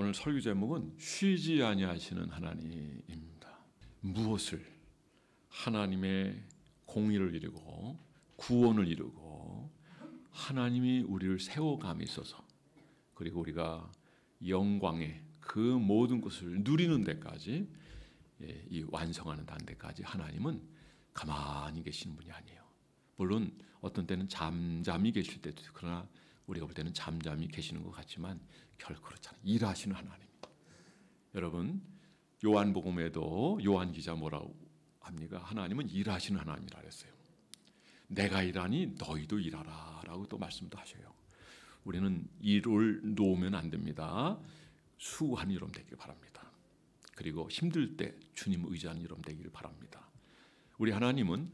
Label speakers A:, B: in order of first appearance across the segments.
A: 오늘 설교 제목은 쉬지 아니하시는 하나님입니다. 무엇을 하나님의 공의를 이루고 구원을 이루고 하나님이 우리를 세워감에 있어서 그리고 우리가 영광의 그 모든 것을 누리는 데까지 이 완성하는 단계까지 하나님은 가만히 계시는 분이 아니에요. 물론 어떤 때는 잠잠히 계실 때도 있고 그러나 우리가 볼 때는 잠잠히 계시는 것 같지만 결코 그렇잖아요. 일하시는 하나님. 여러분 요한복음에도 요한 기자 뭐라고 합니까? 하나님은 일하시는 하나님이라 그랬어요. 내가 일하니 너희도 일하라 라고 또 말씀도 하셔요. 우리는 일을 놓으면 안 됩니다. 수고하는 여러분 되길 바랍니다. 그리고 힘들 때 주님 의지하는 여러분 되기를 바랍니다. 우리 하나님은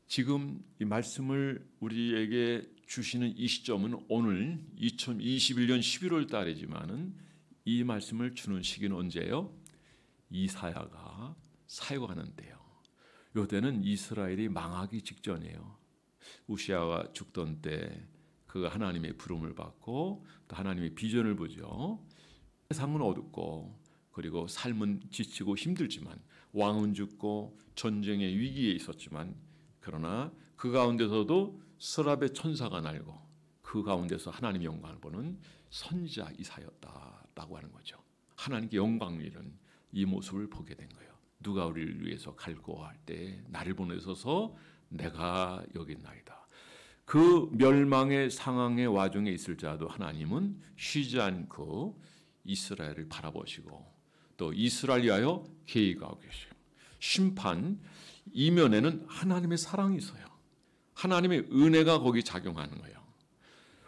A: 지금 이 말씀을 우리에게 주시는 이 시점은 오늘 2021년 11월 달이지만은 이 말씀을 주는 시기는 언제예요? 이사야가 사역하는 때요. 요때는 이스라엘이 망하기 직전이에요. 우시아가 죽던 때 그가 하나님의 부름을 받고 또 하나님의 비전을 보죠. 세상은 어둡고 그리고 삶은 지치고 힘들지만 왕은 죽고 전쟁의 위기에 있었지만 그러나 그 가운데서도 스랍의 천사가 날고 그 가운데서 하나님의 영광을 보는 선지자 이사야였다라고 하는 거죠. 하나님께 영광을 잃은 이 모습을 보게 된 거예요. 누가 우리를 위해서 갈구할 때 나를 보내셔서 내가 여기 있나이다. 그 멸망의 상황의 와중에 있을 자도 하나님은 쉬지 않고 이스라엘을 바라보시고 또 이스라엘 위하여 계획하고 계세요. 심판 이면에는 하나님의 사랑이 있어요. 하나님의 은혜가 거기 작용하는 거예요.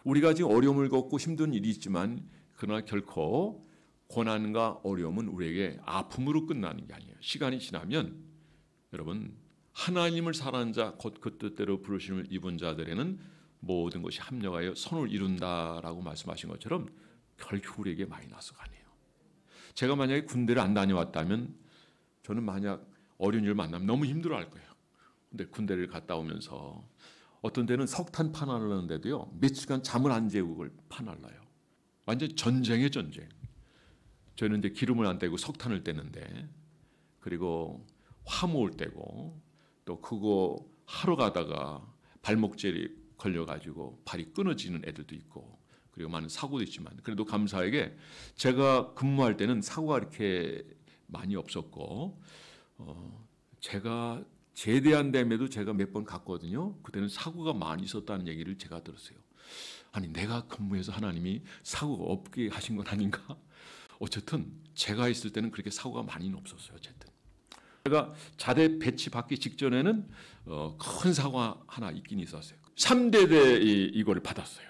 A: 우리가 지금 어려움을 겪고 힘든 일이 있지만 그러나 결코 고난과 어려움은 우리에게 아픔으로 끝나는 게 아니에요. 시간이 지나면 여러분 하나님을 사랑하는 자 곧 그 뜻대로 부르심을 입은 자들에는 모든 것이 합력하여 선을 이룬다라고 말씀하신 것처럼 결코 우리에게 마이너스가 아니에요. 제가 만약에 군대를 안 다녀왔다면 저는 만약 어려운 일을 만나면 너무 힘들어할 거예요. 근데 군대를 갔다 오면서 어떤 데는 석탄 파내려는데도요 며칠간 잠을 안 재고 그걸 파내려요. 완전 전쟁의 전쟁. 저희는 이제 기름을 안 떼고 석탄을 떼는데 그리고 화목을 떼고 또 그거 하러 가다가 발목젤이 걸려가지고 발이 끊어지는 애들도 있고 그리고 많은 사고도 있지만 그래도 감사하게 제가 근무할 때는 사고가 이렇게 많이 없었고 제가 제대한 데에도 제가 몇 번 갔거든요. 그때는 사고가 많이 있었다는 얘기를 제가 들었어요. 아니 내가 근무해서 하나님이 사고가 없게 하신 건 아닌가? 어쨌든 제가 있을 때는 그렇게 사고가 많이는 없었어요. 어쨌든 제가 자대 배치 받기 직전에는 큰 사고가 하나 있긴 있었어요. 3대대 이거를 받았어요.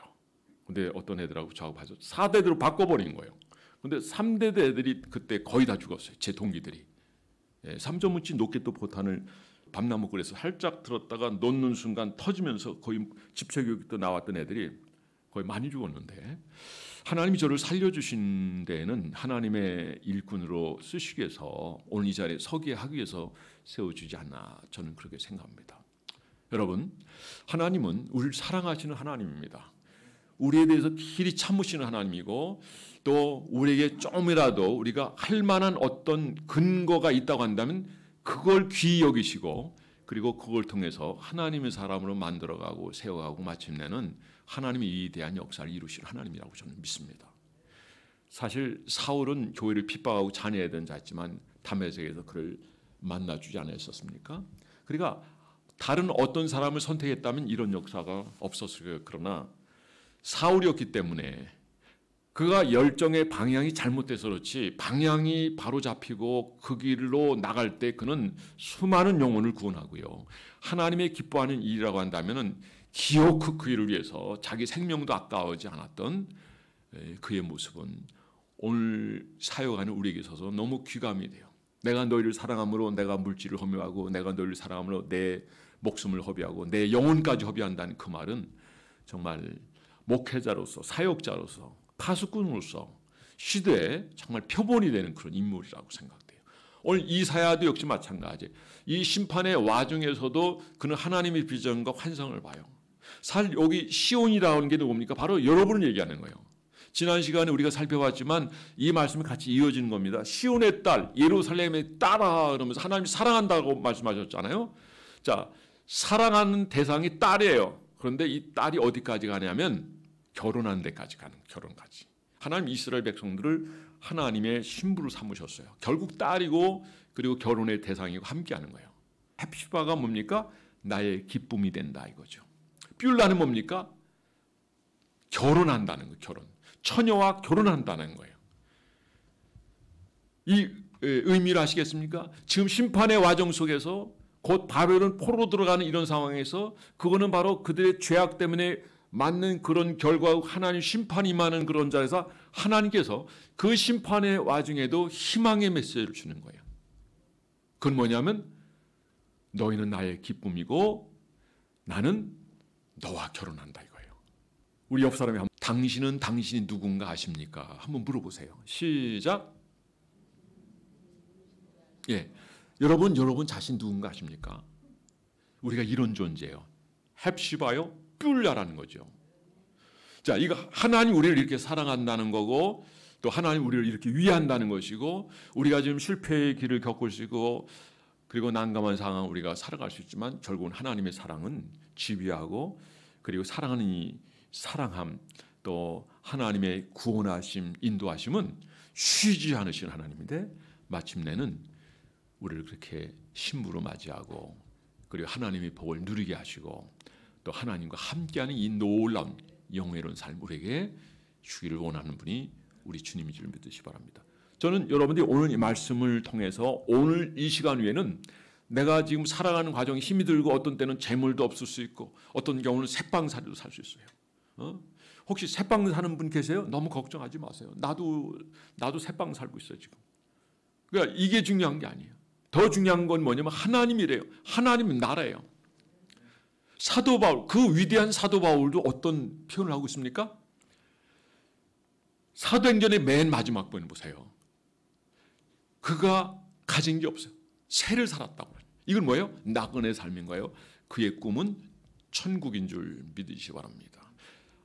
A: 근데 어떤 애들하고 저하고 봐서 4대대로 바꿔버린 거예요. 근데 3대대 애들이 그때 거의 다 죽었어요. 제 동기들이. 3.5치 로켓도 포탄을 밤나무 굴에서 살짝 들었다가 놓는 순간 터지면서 거의 집체교육도 나왔던 애들이 거의 많이 죽었는데 하나님이 저를 살려주신 데에는 하나님의 일꾼으로 쓰시기 위해서 오늘 이 자리에 서게 하기 위해서 세워주지 않나 저는 그렇게 생각합니다. 여러분 하나님은 우리를 사랑하시는 하나님입니다. 우리에 대해서 길이 참으시는 하나님이고 또 우리에게 조금이라도 우리가 할 만한 어떤 근거가 있다고 한다면 그걸 귀히 여기시고 그리고 그걸 통해서 하나님의 사람으로 만들어가고 세워가고 마침내는 하나님이 이 대한 역사를 이루실 하나님이라고 저는 믿습니다. 사실 사울은 교회를 핍박하고 잔해하던 자였지만 다메섹에서 그를 만나주지 않았었습니까? 그러니까 다른 어떤 사람을 선택했다면 이런 역사가 없었을 거예요. 그러나 사울이었기 때문에 그가 열정의 방향이 잘못돼서 그렇지 방향이 바로 잡히고 그 길로 나갈 때 그는 수많은 영혼을 구원하고요. 하나님의 기뻐하는 일이라고 한다면 기어코 그 일을 위해서 자기 생명도 아까워하지 않았던 그의 모습은 오늘 사역하는 우리에게 있어서 너무 귀감이 돼요. 내가 너희를 사랑함으로 내가 물질을 허비하고 내가 너희를 사랑함으로 내 목숨을 허비하고 내 영혼까지 허비한다는 그 말은 정말 목회자로서 사역자로서 파수꾼으로서 시대에 정말 표본이 되는 그런 인물이라고 생각돼요. 오늘 이사야도 역시 마찬가지. 이 심판의 와중에서도 그는 하나님의 비전과 환상을 봐요. 사실 여기 시온이라는 게 누굽니까? 바로 여러분을 얘기하는 거예요. 지난 시간에 우리가 살펴봤지만 이 말씀이 같이 이어지는 겁니다. 시온의 딸, 예루살렘의 딸아 그러면서 하나님이 사랑한다고 말씀하셨잖아요. 자, 사랑하는 대상이 딸이에요. 그런데 이 딸이 어디까지 가냐면 결혼하는 데까지 가는, 결혼까지. 하나님 이스라엘 백성들을 하나님의 신부로 삼으셨어요. 결국 딸이고 그리고 결혼의 대상이고 함께하는 거예요. 헵시바가 뭡니까? 나의 기쁨이 된다 이거죠. 뷸라는 뭡니까? 결혼한다는 거예요. 결혼. 처녀와 결혼한다는 거예요. 이 의미를 아시겠습니까? 지금 심판의 과정 속에서 곧 바벨론 포로로 들어가는 이런 상황에서 그거는 바로 그들의 죄악 때문에 맞는 그런 결과고 하나님 심판이 임하는 그런 자리에서 하나님께서 그 심판의 와중에도 희망의 메시지를 주는 거예요. 그건 뭐냐면 너희는 나의 기쁨이고 나는 너와 결혼한다 이거예요. 우리 옆 사람이 한번 당신은 당신이 누군가 아십니까? 한번 물어보세요. 시작. 예, 여러분 자신 누군가 아십니까? 우리가 이런 존재예요. 헵시바요, 뷸라라는 거죠. 자, 이거 하나님 우리를 이렇게 사랑한다는 거고 또 하나님 우리를 이렇게 위한다는 것이고 우리가 지금 실패의 길을 겪을 수 있고 그리고 난감한 상황 우리가 살아갈 수 있지만 결국은 하나님의 사랑은 지배하고 그리고 사랑하는 이 사랑함 또 하나님의 구원하심 인도하심은 쉬지 않으신 하나님인데 마침내는 우리를 그렇게 신부로 맞이하고 그리고 하나님의 복을 누리게 하시고 또 하나님과 함께하는 이 놀라운 영예로운 삶 우리에게 주기를 원하는 분이 우리 주님인 줄 믿으시기 바랍니다. 저는 여러분들이 오늘 이 말씀을 통해서 오늘 이 시간 위에는 내가 지금 살아가는 과정이 힘이 들고 어떤 때는 재물도 없을 수 있고 어떤 경우는 새빵살이도 살 수 있어요. 혹시 새빵 사는 분 계세요? 너무 걱정하지 마세요. 나도 새빵 살고 있어요 지금. 그러니까 이게 중요한 게 아니에요. 더 중요한 건 뭐냐면 하나님이래요. 하나님은 나라예요. 사도 바울, 그 위대한 사도 바울도 어떤 표현을 하고 있습니까? 사도행전의 맨 마지막 번 보세요. 그가 가진 게 없어요. 새를 살았다고. 이건 뭐예요? 나그네 삶인 거예요. 그의 꿈은 천국인 줄 믿으시기 바랍니다.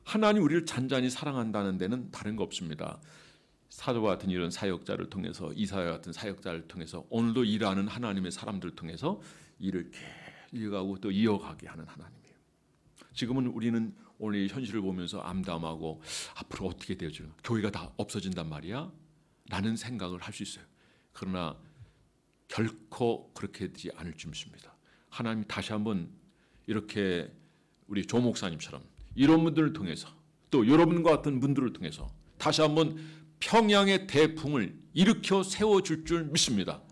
A: 하나님 우리를 잔잔히 사랑한다는 데는 다른 거 없습니다. 사도와 같은 이런 사역자를 통해서 이사야 같은 사역자를 통해서 오늘도 일하는 하나님의 사람들을 통해서 일을 이어가고 또 이어가게 하는 하나님이에요. 지금은 우리는 오늘 현실을 보면서 암담하고 앞으로 어떻게 되어질까? 교회가 다 없어진단 말이야? 라는 생각을 할 수 있어요. 그러나 결코 그렇게 되지 않을 줄 믿습니다. 하나님이 다시 한번 이렇게 우리 조 목사님처럼 이런 분들을 통해서 또 여러분과 같은 분들을 통해서 다시 한번 평양의 대풍을 일으켜 세워줄 줄 믿습니다.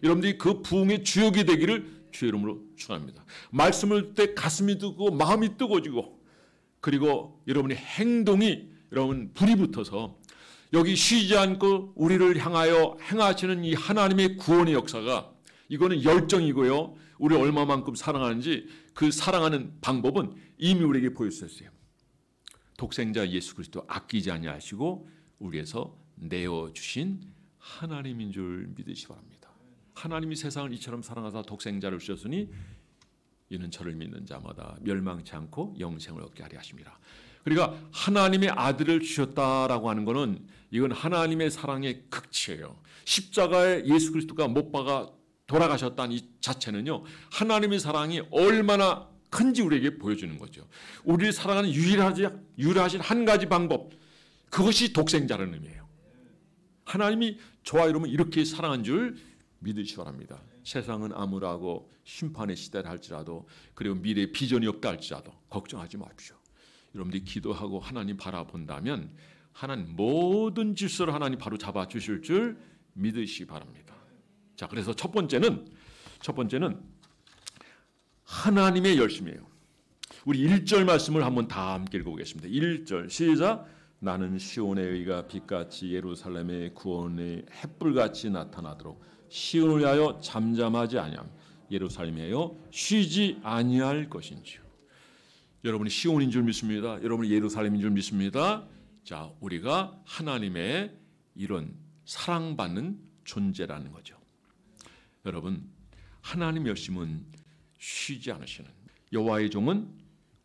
A: 여러분들이 그 부흥의 주역이 되기를 주의 이름으로 축원합니다. 말씀을 듣때 가슴이 뜨고 마음이 뜨거워지고 그리고 여러분의 행동이 여러분 불이 붙어서 여기 쉬지 않고 우리를 향하여 행하시는 이 하나님의 구원의 역사가 이거는 열정이고요. 우리 얼마만큼 사랑하는지 그 사랑하는 방법은 이미 우리에게 보여주셨어요. 독생자 예수 그리스도 아끼지 아니하시고 우리에서 내어주신 하나님인 줄 믿으시기 바랍니다. 하나님이 세상을 이처럼 사랑하사 독생자를 주셨으니 이는 저를 믿는 자마다 멸망치 않고 영생을 얻게 하려 하십니다. 그러니까 하나님의 아들을 주셨다라고 하는 것은 이건 하나님의 사랑의 극치예요. 십자가에 예수 그리스도가 못 박아 돌아가셨다는 이 자체는요. 하나님의 사랑이 얼마나 큰지 우리에게 보여주는 거죠. 우리를 사랑하는 유일하신 한 가지 방법 그것이 독생자라는 의미예요. 하나님이 저와 여러분 이렇게 사랑한 줄 믿으시기 바랍니다. 세상은 암울하고 심판의 시대를 할지라도 그리고 미래에 비전이 없다 할지라도 걱정하지 마십시오. 여러분들이 기도하고 하나님 바라본다면 하나님 모든 질서를 하나님 바로 잡아주실 줄 믿으시기 바랍니다. 자, 그래서 첫 번째는 하나님의 열심이에요. 우리 1절 말씀을 한번 다 함께 읽어보겠습니다. 1절 시작. 나는 시온의 의가 빛같이 예루살렘의 구원의 햇불같이 나타나도록 시온을 위하여 잠잠하지 아니함 예루살렘에 하여 쉬지 아니할 것인지요. 여러분이 시온인 줄 믿습니다. 여러분이 예루살렘인 줄 믿습니다. 자, 우리가 하나님의 이런 사랑받는 존재라는 거죠. 여러분, 하나님 열심은 쉬지 않으시는 여호와의 종은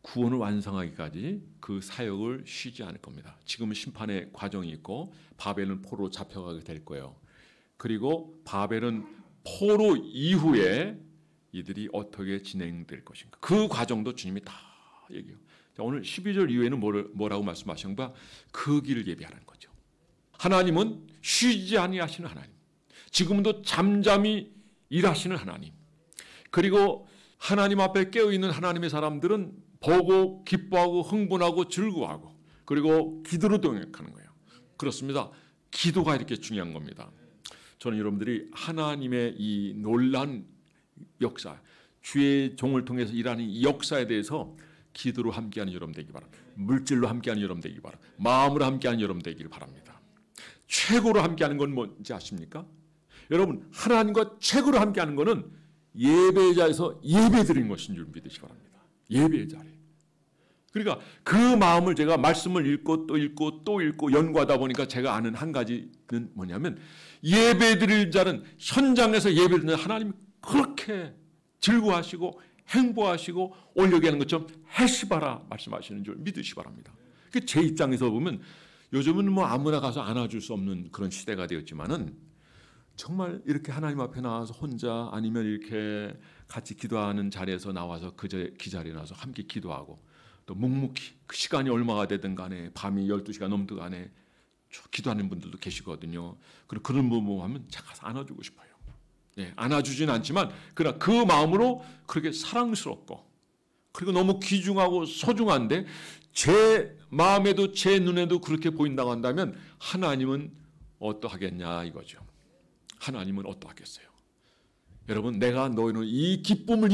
A: 구원을 완성하기까지 그 사역을 쉬지 않을 겁니다. 지금은 심판의 과정이 있고 바벨은 포로로 잡혀가게 될 거예요. 그리고 바벨은 포로 이후에 이들이 어떻게 진행될 것인가. 그 과정도 주님이 다 얘기해요. 자, 오늘 12절 이후에는 뭐라고 말씀하신가? 그 길을 예비하라는 거죠. 하나님은 쉬지 아니하시는 하나님. 지금도 잠잠히 일하시는 하나님. 그리고 하나님 앞에 깨어있는 하나님의 사람들은 보고 기뻐하고 흥분하고 즐거워하고 그리고 기도로 동역하는 거예요. 그렇습니다. 기도가 이렇게 중요한 겁니다. 저는 여러분들이 하나님의 이 놀라운 역사, 주의 종을 통해서 일하는 이 역사에 대해서 기도로 함께하는 여러분 되기 바랍니다. 물질로 함께하는 여러분 되기 바랍니다. 마음으로 함께하는 여러분 되기를 바랍니다. 최고로 함께하는 건 뭔지 아십니까? 여러분, 하나님과 최고로 함께하는 것은 예배자에서 예배드리는 것인 줄 믿으시기 바랍니다. 예배의 자리. 그러니까 그 마음을 제가 말씀을 읽고 또 읽고 또 읽고 연구하다 보니까 제가 아는 한 가지는 뭐냐면 예배드릴 자는 현장에서 예배드리는 하나님이 그렇게 즐거워하시고 행복하시고 올려게 하는 것처럼 해시바라 말씀하시는 줄 믿으시기 바랍니다. 제 입장에서 보면 요즘은 뭐 아무나 가서 안아줄 수 없는 그런 시대가 되었지만은 정말 이렇게 하나님 앞에 나와서 혼자 아니면 이렇게 같이 기도하는 자리에서 나와서 그 자리에 나와서 함께 기도하고 또 묵묵히 그 시간이 얼마가 되든 간에 밤이 12시가 넘든 간에 기도하는 분들도 계시거든요. 그리고 그런 분 보면 제가 가서 안아주고 싶어요. 네, 안아주진 않지만 그러나 그 마음으로 그렇게 사랑스럽고 그리고 너무 귀중하고 소중한데 제 마음에도 제 눈에도 그렇게 보인다고 한다면 하나님은 어떠하겠냐 이거죠. 하나님은 어떠하겠어요? 여러분, 내가 너희는 이 기쁨을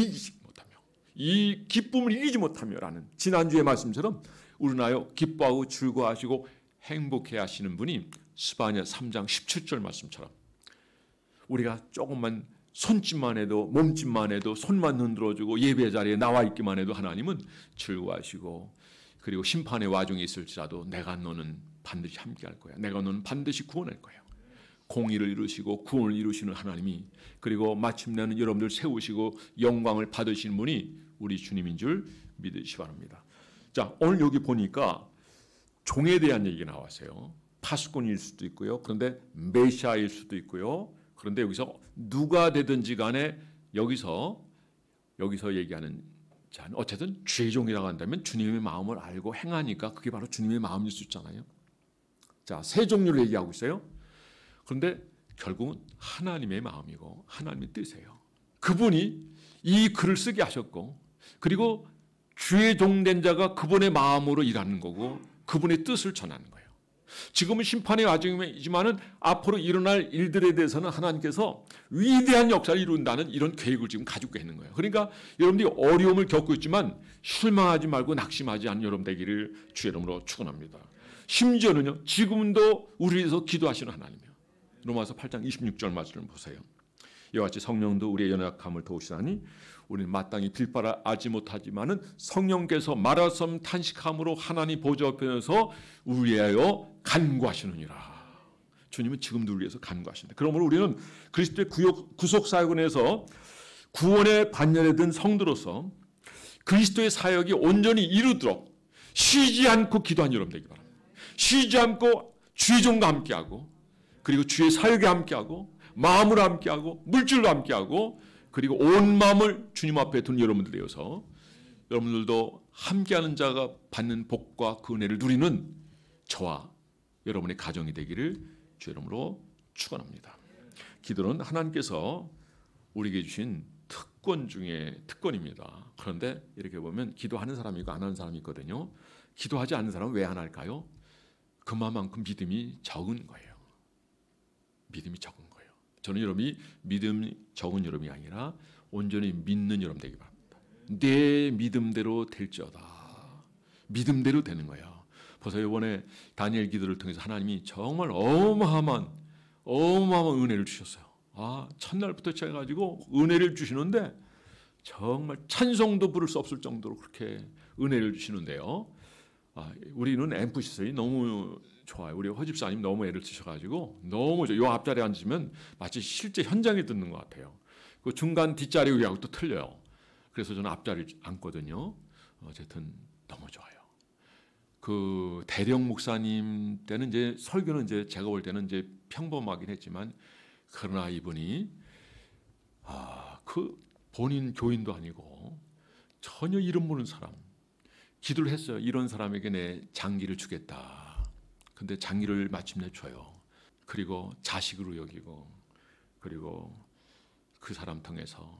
A: 이기지 못하며라는 지난주의 말씀처럼 우러나여 기뻐하고 즐거워하시고 행복해 하시는 분이 스바냐 3장 17절 말씀처럼 우리가 조금만 손짓만 해도 몸짓만 해도 손만 흔들어주고 예배 자리에 나와 있기만 해도 하나님은 즐거워하시고 그리고 심판의 와중에 있을지라도 내가 너는 반드시 함께할 거야. 내가 너는 반드시 구원할 거야. 공의를 이루시고 구원을 이루시는 하나님이 그리고 마침내는 여러분들 세우시고 영광을 받으시는 분이 우리 주님인 줄 믿으시기 바랍니다. 자, 오늘 여기 보니까 종에 대한 얘기가 나왔어요. 파수꾼일 수도 있고요. 그런데 메시아일 수도 있고요. 그런데 여기서 누가 되든지 간에 여기서 얘기하는 자는 어쨌든 죄종이라고 한다면 주님의 마음을 알고 행하니까 그게 바로 주님의 마음일 수 있잖아요. 자, 세 종류를 얘기하고 있어요. 그런데 결국은 하나님의 마음이고 하나님의 뜻이에요. 그분이 이 글을 쓰게 하셨고 그리고 주의 종된 자가 그분의 마음으로 일하는 거고 그분의 뜻을 전하는 거예요. 지금은 심판의 와중이지만은 앞으로 일어날 일들에 대해서는 하나님께서 위대한 역사를 이룬다는 이런 계획을 지금 가지고 있는 거예요. 그러니까 여러분들이 어려움을 겪고 있지만 실망하지 말고 낙심하지 않는 여러분 되기를 주의 이름으로 축원합니다. 심지어는요, 지금도 우리 위해서 기도하시는 하나님이에요. 로마서 8장 26절 말씀을 보세요. 이와 같이 성령도 우리의 연약함을 도우시나니 우리는 마땅히 빌바라지 못하지만은 성령께서 말하섬 탄식함으로 하나님 보좌 옆에서 우리하여 간구하시느니라. 주님은 지금도 우리 위해서 간구하신다. 그러므로 우리는 그리스도의 구속 사역원에서 구원의 반열에 든 성도로서 그리스도의 사역이 온전히 이루도록 쉬지 않고 기도하는 여러분 되기 바랍니다. 쉬지 않고 주의 종과 함께하고 그리고 주의 사역에 함께하고 마음으로 함께하고 물질로 함께하고 그리고 온 마음을 주님 앞에 둔 여러분들 되어서 여러분들도 함께하는 자가 받는 복과 그 은혜를 누리는 저와 여러분의 가정이 되기를 주의 이름으로 축원합니다. 기도는 하나님께서 우리에게 주신 특권 중에 특권입니다. 그런데 이렇게 보면 기도하는 사람이 있고 안 하는 사람이 있거든요. 기도하지 않는 사람은 왜 안 할까요? 그만큼 믿음이 적은 거예요. 믿음이 적은 거예요. 저는 여러분이 믿음이 적은 여러분이 아니라 온전히 믿는 여러분 되기 바랍니다. 내 믿음대로 될지어다. 믿음대로 되는 거예요. 벌써 이번에 다니엘 기도를 통해서 하나님이 정말 어마어마한 은혜를 주셨어요. 첫날부터 시작해가지고 은혜를 주시는데 정말 찬송도 부를 수 없을 정도로 그렇게 은혜를 주시는데요. 우리는 앰프 시설이 너무 좋아요. 우리 허 집사님 너무 애를 쓰셔가지고 너무 요 앞자리에 앉으면 마치 실제 현장에 듣는 것 같아요. 그 중간 뒷자리 우리하고 또 틀려요. 그래서 저는 앞자리를 앉거든요. 어쨌든 너무 좋아요. 그 대령 목사님 때는 이제 설교는 이제 제가 볼 때는 이제 평범하긴 했지만, 그러나 이분이 그 본인 교인도 아니고 전혀 이름 모르는 사람, 기도를 했어요. 이런 사람에게 내 장기를 주겠다. 근데 장기를 마침내 줘요. 그리고 자식으로 여기고, 그리고 그 사람 통해서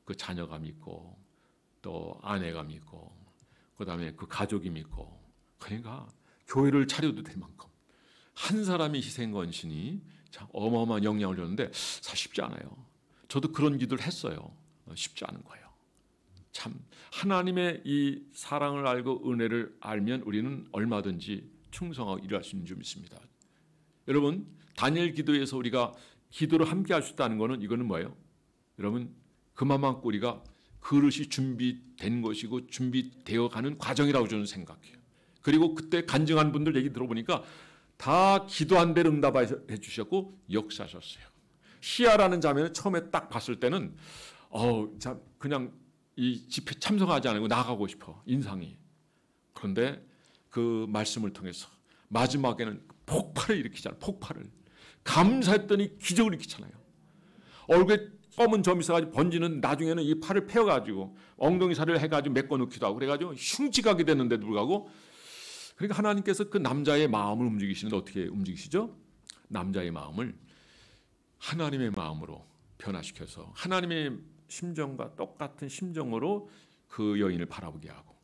A: 그 자녀가 믿고, 또 아내가 믿고, 그 다음에 그 가족이 믿고, 그러니까 교회를 차려도 될 만큼 한 사람이 희생건신이 참 어마어마한 영향을 줬는데, 사실 쉽지 않아요. 저도 그런 기도를 했어요. 쉽지 않은 거예요. 참 하나님의 이 사랑을 알고 은혜를 알면 우리는 얼마든지 충성하고 일할 수 있는 줄 믿습니다. 여러분, 다니엘 기도에서 우리가 기도를 함께 할 수 있다는 것은, 이거는 뭐예요? 여러분, 그만큼 우리가 그릇이 준비된 것이고 준비되어 가는 과정이라고 저는 생각해요. 그리고 그때 간증한 분들 얘기 들어보니까 다 기도한 대로 응답해 주셨고 역사하셨어요. 시아라는 자매는 처음에 딱 봤을 때는 그냥 이 집회 참석하지 않고 나가고 싶어, 인상이. 그런데 그 말씀을 통해서 마지막에는 폭발을 일으키잖아요. 폭발을. 감사했더니 기적을 일으키잖아요. 얼굴에 검은 점이 있어가지고 번지는, 나중에는 이 팔을 패어가지고 엉덩이 살을 해가지고 메꿔 넣기도 하고 그래가지고 흉측하게 됐는데도 불구하고, 그러니까 하나님께서 그 남자의 마음을 움직이시는데 어떻게 움직이시죠? 남자의 마음을 하나님의 마음으로 변화시켜서 하나님의 심정과 똑같은 심정으로 그 여인을 바라보게 하고,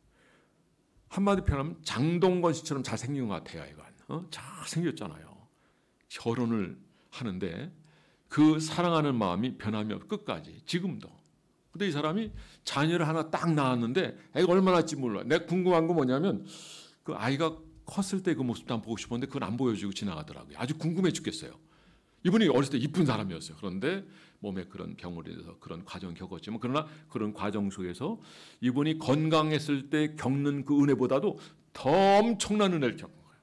A: 한마디 표현하면 장동건 씨처럼 잘생긴 것 같아요. 이건 잘생겼잖아요. 결혼을 하는데 그 사랑하는 마음이 변함이 없고 끝까지 지금도. 근데 이 사람이 자녀를 하나 딱 낳았는데 애가 얼마나 날지 몰라. 내가 궁금한 건 뭐냐면, 그 아이가 컸을 때 그 모습도 한번 보고 싶었는데 그건 안 보여주고 지나가더라고요. 아주 궁금해 죽겠어요. 이분이 어렸을 때 이쁜 사람이었어요. 그런데 몸에 그런 병으로 인해서 그런 과정을 겪었지만, 그러나 그런 과정 속에서 이분이 건강했을 때 겪는 그 은혜보다도 더 엄청난 은혜를 겪은 거예요.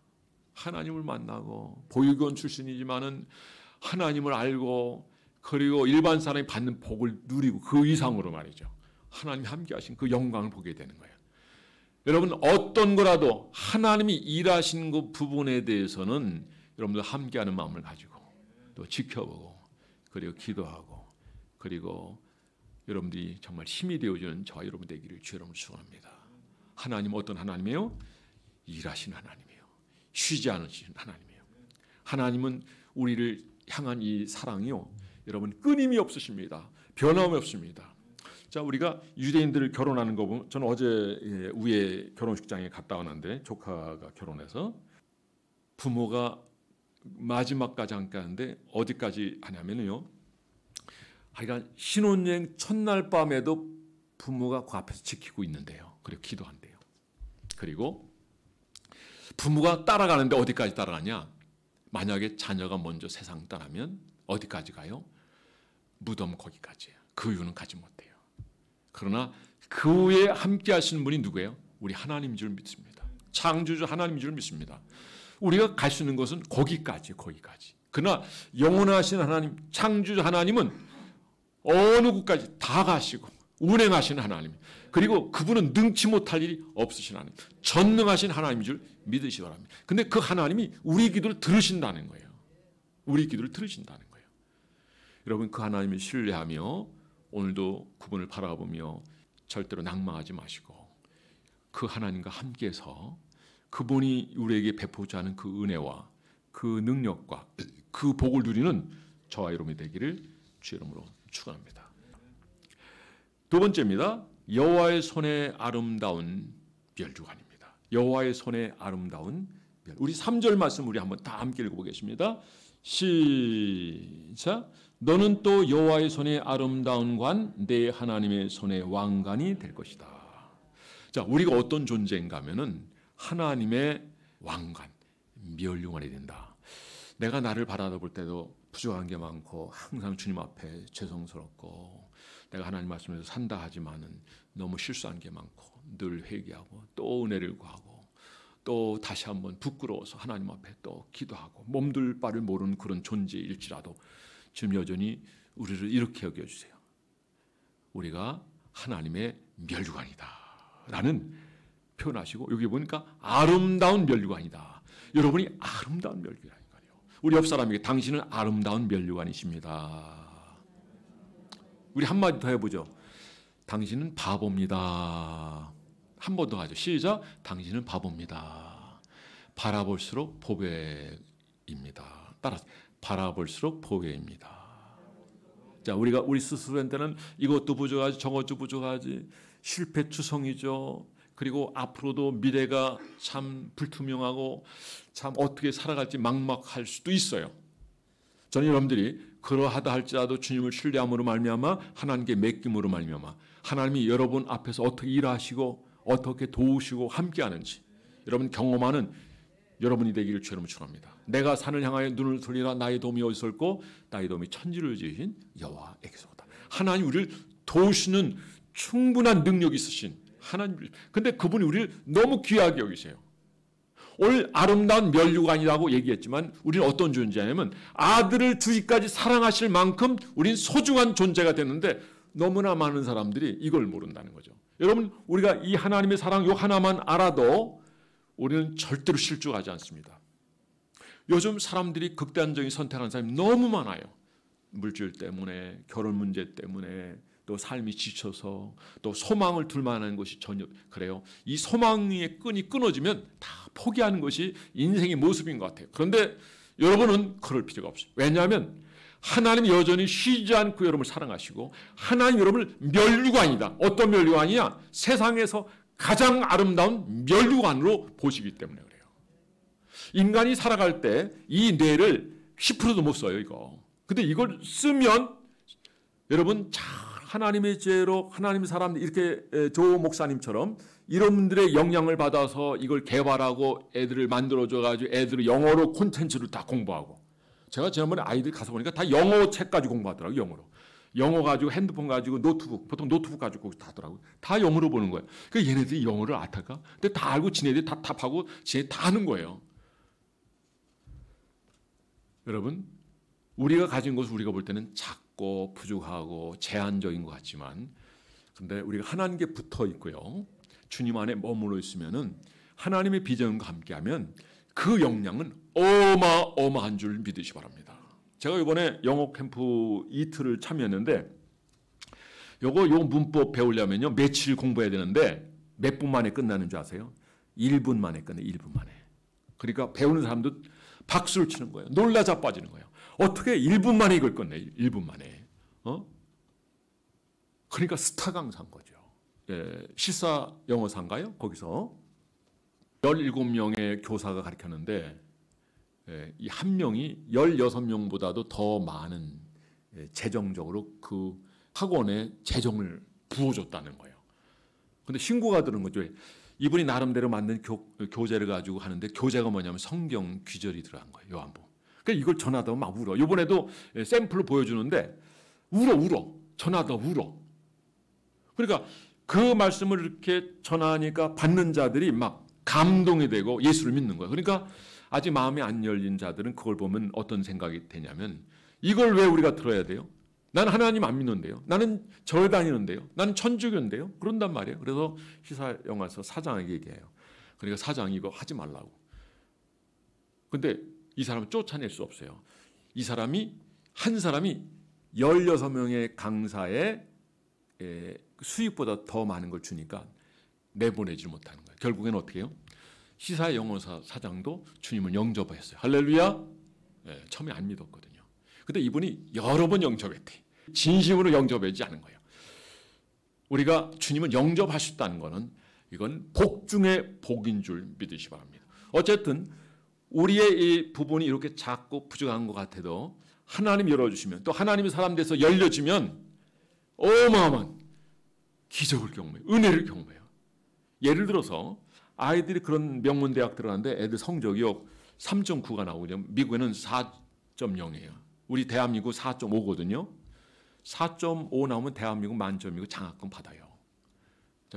A: 하나님을 만나고, 보육원 출신이지만은 하나님을 알고, 그리고 일반 사람이 받는 복을 누리고, 그 이상으로 말이죠. 하나님이 함께 하신 그 영광을 보게 되는 거예요. 여러분, 어떤 거라도 하나님이 일하신 그 부분에 대해서는 여러분들 함께하는 마음을 가지고 또 지켜보고, 그리고 기도하고, 그리고 여러분들이 정말 힘이 되어주는 저와 여러분 되기를 주 여러분을 축원합니다. 하나님 어떤 하나님이에요? 일하시는 하나님이에요. 쉬지 않으시는 하나님이에요. 하나님은 우리를 향한 이 사랑이요, 여러분 끊임이 없으십니다. 변함이 없습니다. 자, 우리가 유대인들 결혼하는 거 보면, 저는 어제 우에 결혼식장에 갔다 왔는데, 조카가 결혼해서 부모가 마지막까지 함께 하는데 어디까지 하냐면요, 그러니까 신혼여행 첫날 밤에도 부모가 그 앞에서 지키고 있는데요. 그리고 기도한대요. 그리고 부모가 따라가는데 어디까지 따라가냐? 만약에 자녀가 먼저 세상 떠나면 어디까지 가요? 무덤 거기까지예요. 그 이유는 가지 못해요. 그러나 그 후에 함께 하시는 분이 누구예요? 우리 하나님인 줄 믿습니다. 창조주 하나님인 줄 믿습니다. 우리가 갈 수 있는 것은 거기까지. 그러나 영원하신 하나님, 창조주 하나님은 어느 곳까지 다 가시고 운행하시는 하나님, 그리고 그분은 능치 못할 일이 없으신 하나님, 전능하신 하나님인 줄 믿으시기 바랍니다. 근데 그 하나님이 우리 기도를 들으신다는 거예요. 우리 기도를 들으신다는 거예요. 여러분, 그 하나님을 신뢰하며 오늘도 그분을 바라보며 절대로 낭망하지 마시고, 그 하나님과 함께해서 그분이 우리에게 베푸지 않은 그 은혜와 그 능력과 그 복을 누리는 저와 여러분이 되기를 주 이름으로 축원합니다. 두 번째입니다. 여호와의 손에 아름다운 멸류관입니다. 여호와의 손에 아름다운 멸. 우리 3절 말씀 우리 한번 다 함께 읽어보겠습니다. 시작. 너는 또 여호와의 손에 아름다운 관, 내 하나님의 손에 왕관이 될 것이다. 자, 우리가 어떤 존재인가 하면은 하나님의 왕관, 멸류관이 된다. 내가 나를 바라볼 때도 부족한 게 많고 항상 주님 앞에 죄송스럽고, 내가 하나님 말씀에서 산다 하지만은 너무 실수한 게 많고 늘 회개하고 또 은혜를 구하고 또 다시 한번 부끄러워서 하나님 앞에 또 기도하고 몸둘 바를 모르는 그런 존재일지라도 지금 여전히 우리를 이렇게 여겨주세요. 우리가 하나님의 멸류관이다 라는 표현하시고 여기 보니까 아름다운 면류관이다. 여러분이 아름다운 면류관이에요. 우리 옆 사람에게 당신은 아름다운 면류관이십니다. 우리 한마디 더 해보죠. 당신은 바보입니다. 한 번 더 하죠. 시작. 당신은 바보입니다. 바라볼수록 보배입니다. 따라서 바라볼수록 보배입니다. 자, 우리가 우리 스스로한테는 이것도 부족하지 저것도 부족하지 실패투성이죠. 그리고 앞으로도 미래가 참 불투명하고 참 어떻게 살아갈지 막막할 수도 있어요. 저는 여러분들이 그러하다 할지라도 주님을 신뢰함으로 말미암아 하나님께 맡김으로 말미암아 하나님이 여러분 앞에서 어떻게 일하시고 어떻게 도우시고 함께하는지 여러분 경험하는 여러분이 되기를 주님으로 축원합니다. 내가 산을 향하여 눈을 돌리라 나의 도움이 어디서 올꼬 나의 도움이 천지를 지으신 여호와에게서 오다. 하나님 우리를 도우시는 충분한 능력이 있으신 하나님. 근데 그분이 우리를 너무 귀하게 여기세요. 오늘 아름다운 면류관이라고 얘기했지만 우리는 어떤 존재냐면 아들을 주기까지 사랑하실 만큼 우리는 소중한 존재가 됐는데 너무나 많은 사람들이 이걸 모른다는 거죠. 여러분 우리가 이 하나님의 사랑 요 하나만 알아도 우리는 절대로 실족하지 않습니다. 요즘 사람들이 극단적인 선택하는 사람이 너무 많아요. 물질 때문에 결혼 문제 때문에 또 삶이 지쳐서 또 소망을 둘 만한 것이 전혀 그래요. 이 소망의 끈이 끊어지면 다 포기하는 것이 인생의 모습인 것 같아요. 그런데 여러분은 그럴 필요가 없어요. 왜냐하면 하나님이 여전히 쉬지 않고 여러분을 사랑하시고 하나님 여러분을 면류관이다. 어떤 면류관이냐? 세상에서 가장 아름다운 면류관으로 보시기 때문에 그래요. 인간이 살아갈 때 이 뇌를 10%도 못 써요. 이거. 근데 이걸 쓰면 여러분 잘 하나님의 죄로 하나님의 사람들 이렇게 조 목사님처럼 이런 분들의 영향을 받아서 이걸 개발하고 애들을 만들어줘가지고 애들을 영어로 콘텐츠를 다 공부하고 제가 지난번에 아이들 가서 보니까 다 영어 책 가지고 공부하더라고요. 영어로. 영어 가지고 핸드폰 가지고 노트북 보통 노트북 가지고 다 하더라고요. 다 영어로 보는 거예요. 그러니까 얘네들이 영어를 아탈까? 근데 다 알고 지네들이 다 답하고 지네 다 하는 거예요. 여러분 우리가 가진 것을 우리가 볼 때는 작고 부족하고 제한적인 것 같지만 근데 우리가 하나님께 붙어 있고요. 주님 안에 머물러 있으면은 하나님의 비전과 함께하면 그 역량은 어마어마한 줄 믿으시 바랍니다. 제가 이번에 영어 캠프 이틀을 참여했는데 요 문법 배우려면요 며칠 공부해야 되는데 몇 분 만에 끝나는 줄 아세요? 1분 만에 끝내. 1분 만에. 그러니까 배우는 사람도 박수를 치는 거예요. 놀라 자빠지는 거예요. 어떻게 1분 만에 이걸 끝내? 1분 만에. 그러니까 스타 강사인 거죠. 예, 실사 영어사인가요? 거기서 17명의 교사가 가르쳤는데 이 한 명이 16명보다도 더 많은 재정적으로 그 학원에 재정을 부어줬다는 거예요. 근데 신고가 들은 거죠. 이분이 나름대로 만든 교재를 가지고 하는데 교재가 뭐냐면 성경 귀절이 들어간 거예요. 요한복. 그러니까 이걸 전하다 보면 막 울어. 이번에도 샘플을 보여주는데 울어. 전하다 울어. 그러니까 그 말씀을 이렇게 전하니까 받는 자들이 막 감동이 되고 예수를 믿는 거예요. 그러니까 아직 마음이 안 열린 자들은 그걸 보면 어떤 생각이 되냐면 이걸 왜 우리가 들어야 돼요? 나는 하나님 안 믿는데요. 나는 절 다니는데요. 나는 천주교인데요. 그런단 말이에요. 그래서 시사영화에서 사장에게 얘기해요. 그러니까 사장이 이거 하지 말라고. 근데 이 사람을 쫓아낼 수 없어요. 이 사람이 한 사람이 16명의 강사의 수익보다 더 많은 걸 주니까 내보내지 못하는 거예요. 결국엔 어떻게 해요? 시사영어사 사장도 주님을 영접했어요. 할렐루야. 처음에 안 믿었거든요. 근데 이분이 여러 번 영접했대. 진심으로 영접하지 않은 거예요. 우리가 주님을 영접하셨다는 것은 이건 복 중에 복인 줄 믿으시 바랍니다. 어쨌든 우리의 이 부분이 이렇게 작고 부족한 것 같아도 하나님 열어주시면 또 하나님의 사람 돼서 열려지면 어마어마한 기적을 경험해요. 은혜를 경험해요. 예를 들어서 아이들이 그런 명문 대학 들어가는데 애들 성적이 3.9가 나오거든요. 미국에는 4.0이에요. 우리 대한민국 4.5거든요. 4.5 나오면 대한민국 만점이고 장학금 받아요.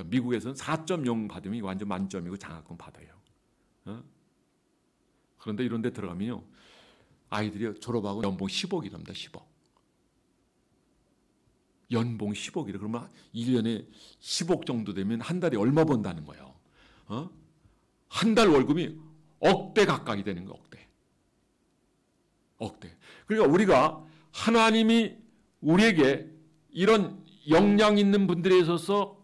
A: 미국에서는 4.0 받으면 완전 만점이고 장학금 받아요. 그런데 이런 데 들어가면요. 아이들이 졸업하고 연봉 10억이랍니다. 10억. 연봉 10억이래. 그러면 1년에 10억 정도 되면 한 달에 얼마 번다는 거예요. 한 달 월급이 억대 가까이 되는 거, 억대. 그러니까 우리가 하나님이 우리에게 이런 역량 있는 분들에 있어서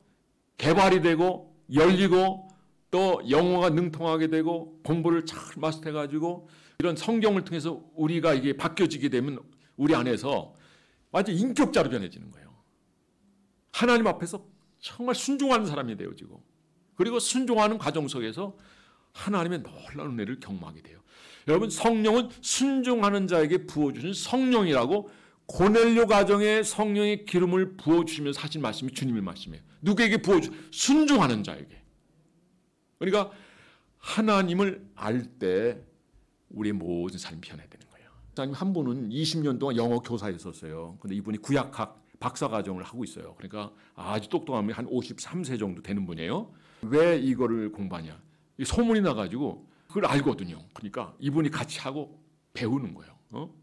A: 개발이 되고 열리고 또 영어가 능통하게 되고 공부를 잘 마스터해가지고 이런 성경을 통해서 우리가 이게 바뀌어지게 되면 우리 안에서 완전 인격자로 변해지는 거예요. 하나님 앞에서 정말 순종하는 사람이 되어지고 그리고 순종하는 과정 속에서 하나님의 놀라운 은혜를 경험하게 돼요. 여러분, 성령은 순종하는 자에게 부어주신 성령이라고 고넬료 가정에 성령의 기름을 부어주시면서 하신 말씀이 주님의 말씀이에요. 누구에게 순종하는 자에게. 그러니까 하나님을 알 때 우리의 모든 삶이 변화되는 거예요. 목사님 한 분은 20년 동안 영어 교사였었어요. 근데 이분이 구약학 박사과정을 하고 있어요. 그러니까 아주 똑똑하면 한 53세 정도 되는 분이에요. 왜 이거를 공부하냐? 소문이 나가지고 그걸 알거든요. 그러니까 이분이 같이 하고 배우는 거예요.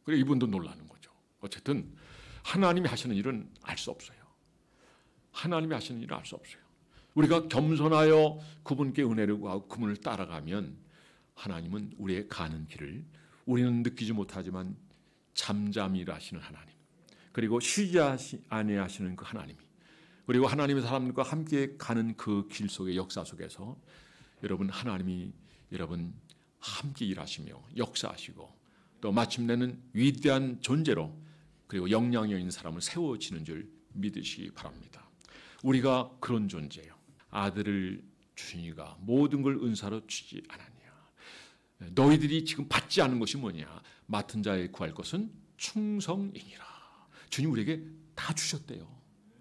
A: 그래 이분도 놀라는 거죠. 어쨌든 하나님이 하시는 일은 알 수 없어요. 하나님이 하시는 일은 알 수 없어요. 우리가 겸손하여 그분께 은혜를 구하고 그분을 따라가면 하나님은 우리의 가는 길을 우리는 느끼지 못하지만 잠잠히 일하시는 하나님, 그리고 쉬지 아니하시는 그 하나님이, 그리고 하나님의 사람들과 함께 가는 그 길 속의 역사 속에서 여러분 하나님이 여러분 함께 일하시며 역사하시고 또 마침내는 위대한 존재로 그리고 역량이 있는 사람을 세워지는 줄 믿으시기 바랍니다. 우리가 그런 존재예요. 아들을 주니가 모든 걸 은사로 주지 않았냐. 너희들이 지금 받지 않은 것이 뭐냐. 맡은 자에 구할 것은 충성이니라. 주님 우리에게 다 주셨대요.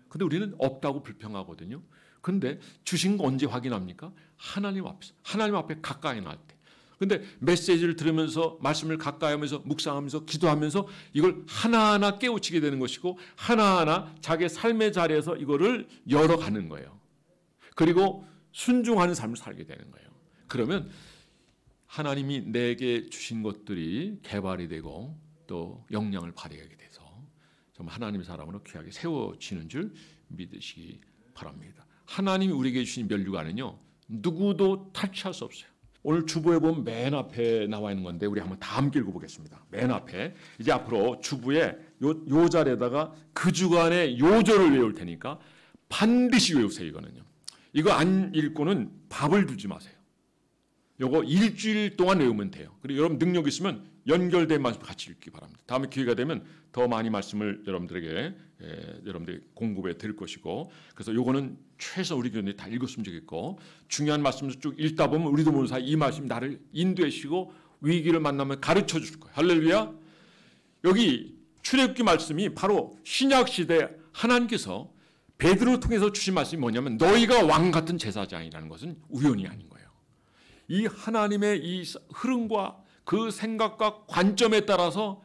A: 근데 우리는 없다고 불평하거든요. 근데 주신 거 언제 확인합니까? 하나님 앞에서. 하나님 앞에 가까이 날 때. 근데 메시지를 들으면서 말씀을 가까이 하면서 묵상하면서 기도하면서 이걸 하나하나 깨우치게 되는 것이고 하나하나 자기의 삶의 자리에서 이거를 열어가는 거예요. 그리고 순종하는 삶을 살게 되는 거예요. 그러면 하나님이 내게 주신 것들이 개발이 되고 또 역량을 발휘하게 돼서 정말 하나님의 사람으로 귀하게 세워지는 줄 믿으시기 바랍니다. 하나님이 우리에게 주신 면류관은요 누구도 탈취할 수 없어요. 오늘 주보에 보면 맨 앞에 나와 있는 건데 우리 한번 다 함께 읽어보겠습니다. 맨 앞에 이제 앞으로 주보에 요 자리에다가 그 주간의 요절을 외울 테니까 반드시 외우세요. 이거는요. 이거 안 읽고는 밥을 주지 마세요. 요거 일주일 동안 외우면 돼요. 그리고 여러분 능력 있으면 연결된 말씀 같이 읽기 바랍니다. 다음에 기회가 되면 더 많이 말씀을 여러분들에게 여러분들이 공급해 드릴 것이고 그래서 요거는 최소 우리 교회에 다 읽었으면 좋겠고 중요한 말씀을 쭉 읽다 보면 우리도 모르는 사이 이 말씀이 나를 인도해주시고 위기를 만나면 가르쳐 줄 거예요. 할렐루야. 여기 출애굽기 말씀이 바로 신약시대 하나님께서 베드로를 통해서 주신 말씀이 뭐냐면 너희가 왕 같은 제사장이라는 것은 우연이 아닌 거예요. 이 하나님의 이 흐름과 그 생각과 관점에 따라서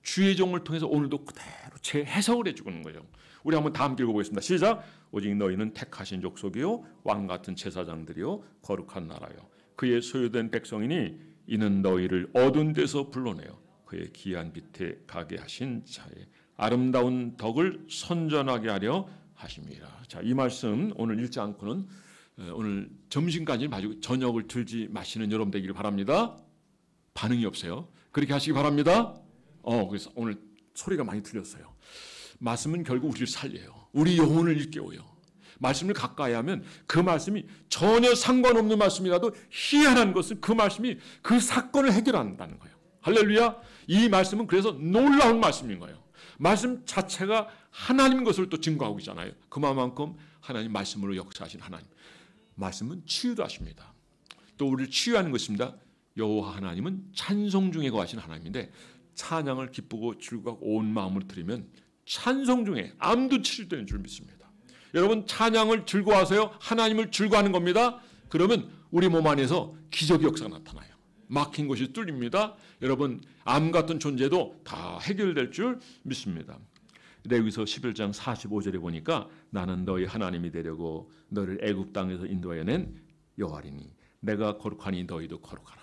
A: 주의 종을 통해서 오늘도 그대로 재해석을 해주는 거예요. 우리 한번 다 함께 읽어보겠습니다. 시작. 오직 너희는 택하신 족속이요 왕 같은 제사장들이요 거룩한 나라요 그의 소유된 백성이니 이는 너희를 어두운 데서 불러내어 그의 귀한 빛에 가게 하신 자의 아름다운 덕을 선전하게 하려 하심이라. 자, 이 말씀 오늘 읽지 않고는 오늘 점심까지 마시고 저녁을 들지 마시는 여러분 되기를 바랍니다. 반응이 없어요. 그렇게 하시기 바랍니다. 그래서 오늘 소리가 많이 들렸어요. 말씀은 결국 우리를 살려요. 우리 영혼을 일깨워요. 말씀을 가까이 하면 그 말씀이 전혀 상관없는 말씀이라도 희한한 것은 그 말씀이 그 사건을 해결한다는 거예요. 할렐루야. 이 말씀은 그래서 놀라운 말씀인 거예요. 말씀 자체가 하나님 것을 또 증거하고 있잖아요. 그만큼 하나님 말씀으로 역사하신 하나님. 말씀은 치유도 하십니다. 또 우리를 치유하는 것입니다. 여호와 하나님은 찬송 중에 거하신 하나님인데 찬양을 기쁘고 즐거워하고 온 마음으로 드리면 찬송 중에 암도 치유되는 줄 믿습니다. 여러분 찬양을 즐거워하세요. 하나님을 즐거워하는 겁니다. 그러면 우리 몸 안에서 기적의 역사가 나타나요. 막힌 곳이 뚫립니다. 여러분 암 같은 존재도 다 해결될 줄 믿습니다. 레위기서 11장 45절에 보니까 나는 너희 하나님이 되려고 너를 애굽 땅에서 인도하여 낸 여호와리니 내가 거룩하니 너희도 거룩하라.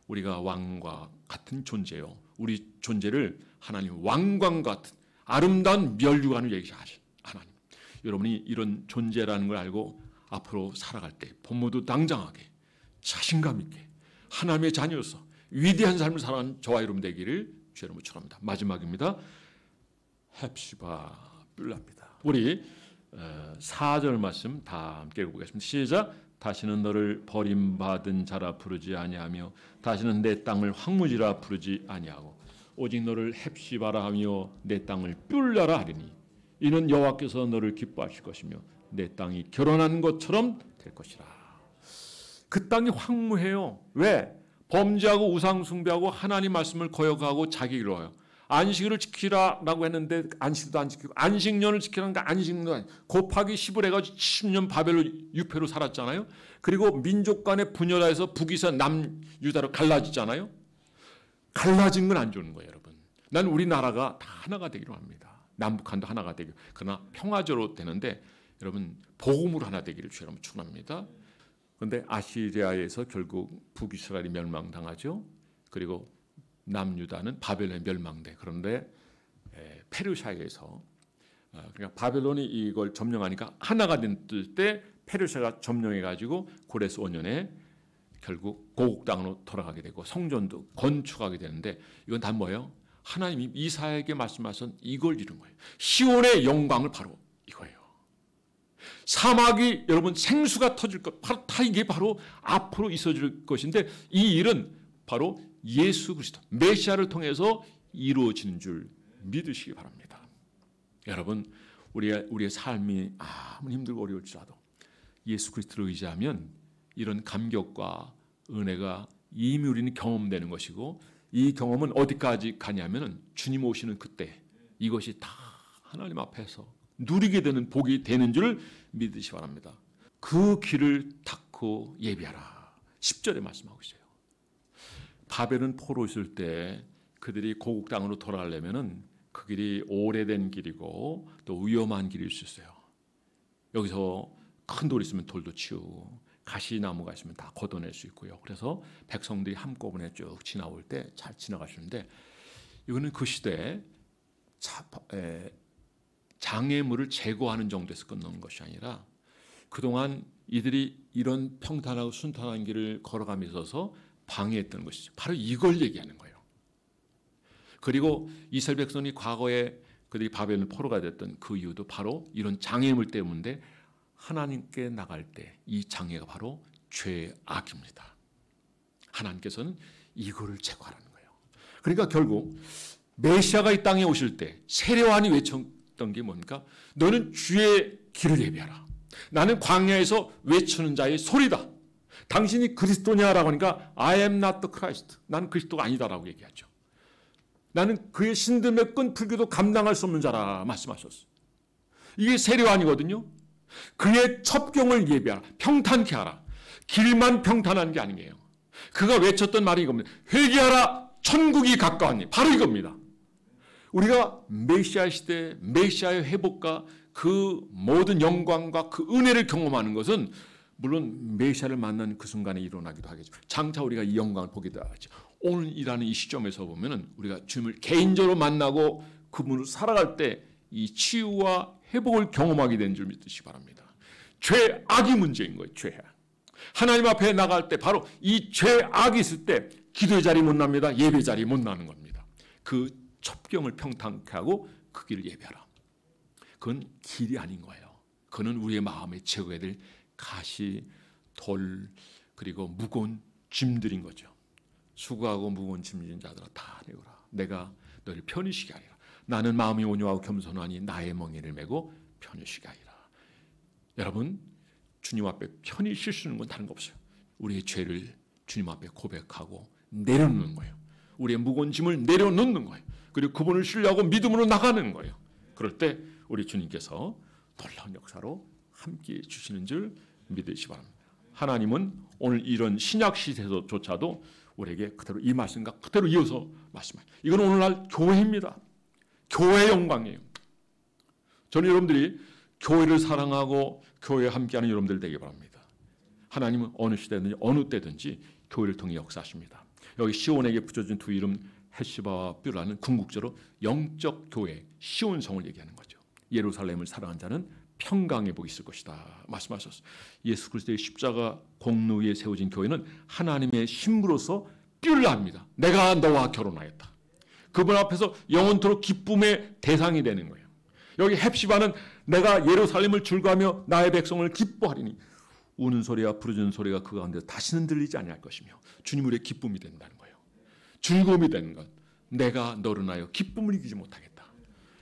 A: 우리가 왕과 같은 존재요. 우리 존재를 하나님 왕과 같은 아름다운 면류관을 얘기하신 하나님. 여러분이 이런 존재라는 걸 알고 앞으로 살아갈 때 부모도 당당하게 자신감 있게 하나님의 자녀로서 위대한 삶을 살아가는 저와 여러분 되기를 주의 이름으로 축원합니다. 마지막입니다. 헵시바 뿔라입니다. 우리 4절 말씀 다 함께 읽어보겠습니다. 시작. 다시는 너를 버림받은 자라 부르지 아니하며 다시는 내 땅을 황무지라 부르지 아니하고 오직 너를 헵시바라 하며 내 땅을 뿔라라 하리니 이는 여호와께서 너를 기뻐하실 것이며 내 땅이 결혼한 것처럼 될 것이라. 그 땅이 황무해요. 왜? 범죄하고 우상 숭배하고 하나님 말씀을 거역하고 자기 이루어요. 안식일을 지키라라고 했는데 안식도 안 지키고 안식년을 지키라니까 안식년도 아니고 곱하기 10을 해가지고 70년 바벨론 유폐로 살았잖아요. 그리고 민족 간의 분열해서 북이서 남유다로 갈라지잖아요. 갈라진 건 안 좋은 거예요, 여러분. 난 우리나라가 다 하나가 되기로 합니다. 남북한도 하나가 되기로. 그러나 평화적으로 되는데 여러분 복음으로 하나 되기를 주여 축원합니다. 그런데 아시리아에서 결국 북이스라엘이 멸망당하죠. 그리고 남유다는 바벨론에 멸망돼. 그런데 페르시아에서 그러니까 바벨론이 이걸 점령하니까 하나가 된 때 페르시아가 점령해가지고 고레스 5년에 결국 고국 땅으로 돌아가게 되고 성전도 건축하게 되는데 이건 다 뭐예요? 하나님이 이사야에게 말씀하신 이걸 이룬 거예요. 시온의 영광을 바로 이거예요. 사막이 여러분 생수가 터질 것 바로 다 이게 바로 앞으로 있어질 것인데 이 일은 바로 예수 그리스도 메시아를 통해서 이루어지는 줄 믿으시기 바랍니다. 여러분 우리의 삶이 아무리 힘들고 어려울지라도 예수 그리스도를 의지하면 이런 감격과 은혜가 이미 우리는 경험되는 것이고 이 경험은 어디까지 가냐면 주님 오시는 그때 이것이 다 하나님 앞에서 누리게 되는 복이 되는 줄 믿으시기 바랍니다. 그 길을 닦고 예비하라. 10절에 말씀하고 있어요. 바벨론 포로 있을 때 그들이 고국 땅으로 돌아가려면은 그 길이 오래된 길이고 또 위험한 길일 수 있어요. 여기서 큰 돌 있으면 돌도 치우고 가시나무가 있으면 다 걷어낼 수 있고요. 그래서 백성들이 한꺼번에 쭉 지나올 때 잘 지나가시는데 이거는 그 시대에 장애물을 제거하는 정도에서 끝나는 것이 아니라 그동안 이들이 이런 평탄하고 순탄한 길을 걸어가며 있어서 방해했던 것이죠. 바로 이걸 얘기하는 거예요. 그리고 이스라엘 백성이 과거에 그들이 바벨론 포로가 됐던 그 이유도 바로 이런 장애물 때문인데 하나님께 나갈 때 이 장애가 바로 죄악입니다. 하나님께서는 이거를 제거하라는 거예요. 그러니까 결국 메시아가 이 땅에 오실 때 세례요한이 외쳤던 게 뭡니까? 너는 주의 길을 예비하라. 나는 광야에서 외치는 자의 소리다. 당신이 그리스도냐라고 하니까 I am not the Christ. 나는 그리스도가 아니다라고 얘기하죠. 나는 그의 신들의 끈 풀기도 감당할 수 없는 자라 말씀하셨어요. 이게 세례요한이거든요. 그의 첩경을 예비하라. 평탄케 하라. 길만 평탄한 게 아니에요. 그가 외쳤던 말이 이겁니다. 회개하라. 천국이 가까웠니. 바로 이겁니다. 우리가 메시아 시대 메시아의 회복과 그 모든 영광과 그 은혜를 경험하는 것은 물론 메시아를 만난 그 순간에 일어나기도 하겠죠. 장차 우리가 이 영광을 보기도 하죠. 오늘이라는 이 시점에서 보면은 우리가 주님을 개인적으로 만나고 그분을 살아갈 때 이 치유와 회복을 경험하게 된 줄 믿으시기 바랍니다. 죄악이 문제인 거예요. 죄악. 하나님 앞에 나갈 때 바로 이 죄악이 있을 때 기도의 자리 못 납니다. 예배 자리 못 나는 겁니다. 그 첩경을 평탄케 하고 그 길을 예배하라. 그건 길이 아닌 거예요. 그는 우리의 마음에 채워야 될 가시, 돌, 그리고 무거운 짐들인 거죠. 수고하고 무거운 짐진 자들아 다 내어라. 내가 너를 편히 쉬게 하리라. 나는 마음이 온유하고 겸손하니 나의 멍에를 메고 편히 쉬게 하리라. 여러분 주님 앞에 편히 쉴 수 있는 건 다른 거 없어요. 우리의 죄를 주님 앞에 고백하고 내려놓는 거예요. 우리의 무거운 짐을 내려놓는 거예요. 그리고 그분을 신뢰하고 믿음으로 나가는 거예요. 그럴 때 우리 주님께서 놀라운 역사로 함께해 주시는 줄 믿으시기 바랍니다. 하나님은 오늘 이런 신약 시대조차도 우리에게 그대로 이 말씀과 그대로 이어서 말씀해요. 이건 오늘날 교회입니다. 교회의 영광이에요. 저는 여러분들이 교회를 사랑하고 교회에 함께하는 여러분들 되기 바랍니다. 하나님은 어느 시대든지 어느 때든지 교회를 통해 역사하십니다. 여기 시온에게 붙여준 두 이름 헵시바와 뷰라는 궁극적으로 영적 교회 시온성을 얘기하는 거죠. 예루살렘을 사랑한 자는 평강의 복이 있을 것이다 말씀하셨어요. 예수 그리스도의 십자가 공로 위에 세워진 교회는 하나님의 신부로서 뷰를 합니다. 내가 너와 결혼하였다. 그분 앞에서 영원토록 기쁨의 대상이 되는 거예요. 여기 헵시바는 내가 예루살렘을 출가하며 나의 백성을 기뻐하리니 우는 소리와 부르짖는 소리가 그 가운데 다시는 들리지 아니할 것이며 주님 우리의 기쁨이 된다는 거예요. 즐거움이 되는 것. 내가 너를 인하여 기쁨을 이기지 못하겠다.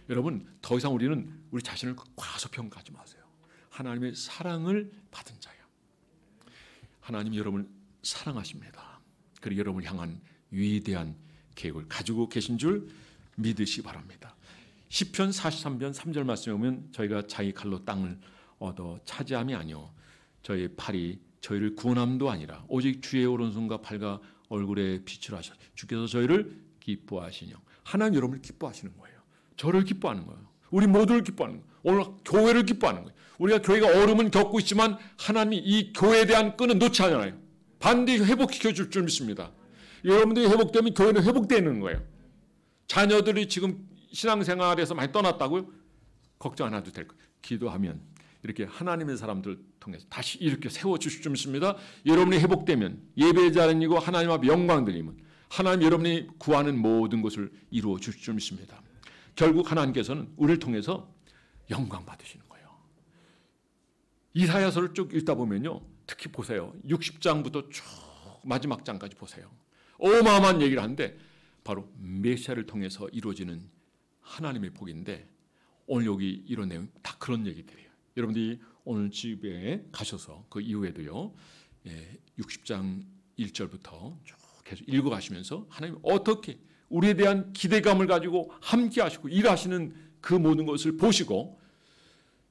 A: 여러분 더 이상 우리는 우리 자신을 과소평가하지 마세요. 하나님의 사랑을 받은 자예요. 하나님이 여러분을 사랑하십니다. 그리고 여러분을 향한 위대한 계획을 가지고 계신 줄 믿으시기 바랍니다. 시편 43편 3절 말씀에 보면 저희가 자기 칼로 땅을 얻어 차지함이 아니요 저희 팔이 저희를 구원함도 아니라 오직 주의 오른손과 팔과 얼굴에 빛을 하셔 주께서 저희를 기뻐하시뇨. 하나님 여러분을 기뻐하시는 거예요. 저를 기뻐하는 거예요. 우리 모두를 기뻐하는 거예요. 오늘 교회를 기뻐하는 거예요. 우리가 교회가 어려움은 겪고 있지만 하나님이 이 교회에 대한 끈은 놓지 않아요. 반드시 회복시켜 줄 줄 믿습니다. 여러분들이 회복되면 교회는 회복되는 거예요. 자녀들이 지금 신앙생활에서 많이 떠났다고요? 걱정 안 해도 될 거예요. 기도하면 이렇게 하나님의 사람들 통해서 다시 이렇게 세워주실 줄 믿습니다. 여러분이 회복되면 예배자이고 하나님 앞에 영광 드리면 하나님 여러분이 구하는 모든 것을 이루어 주실 줄 믿습니다. 결국 하나님께서는 우리를 통해서 영광 받으시는 거예요. 이사야서를 쭉 읽다 보면요. 특히 보세요. 60장부터 쭉 마지막 장까지 보세요. 어마어마한 얘기를 하는데 바로 메시아를 통해서 이루어지는 하나님의 복인데 오늘 여기 이런 내용 다 그런 얘기들이에요. 여러분들이 오늘 집에 가셔서 그 이후에도요. 60장 1절부터 쭉 계속 읽어가시면서 하나님 어떻게 우리에 대한 기대감을 가지고 함께 하시고 일하시는 그 모든 것을 보시고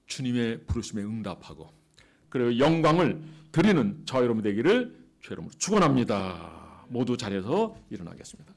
A: 주님의 부르심에 응답하고 그리고 영광을 드리는 저 여러분 되기를 주 여러분으로 축원합니다. 모두 자리에서 일어나겠습니다.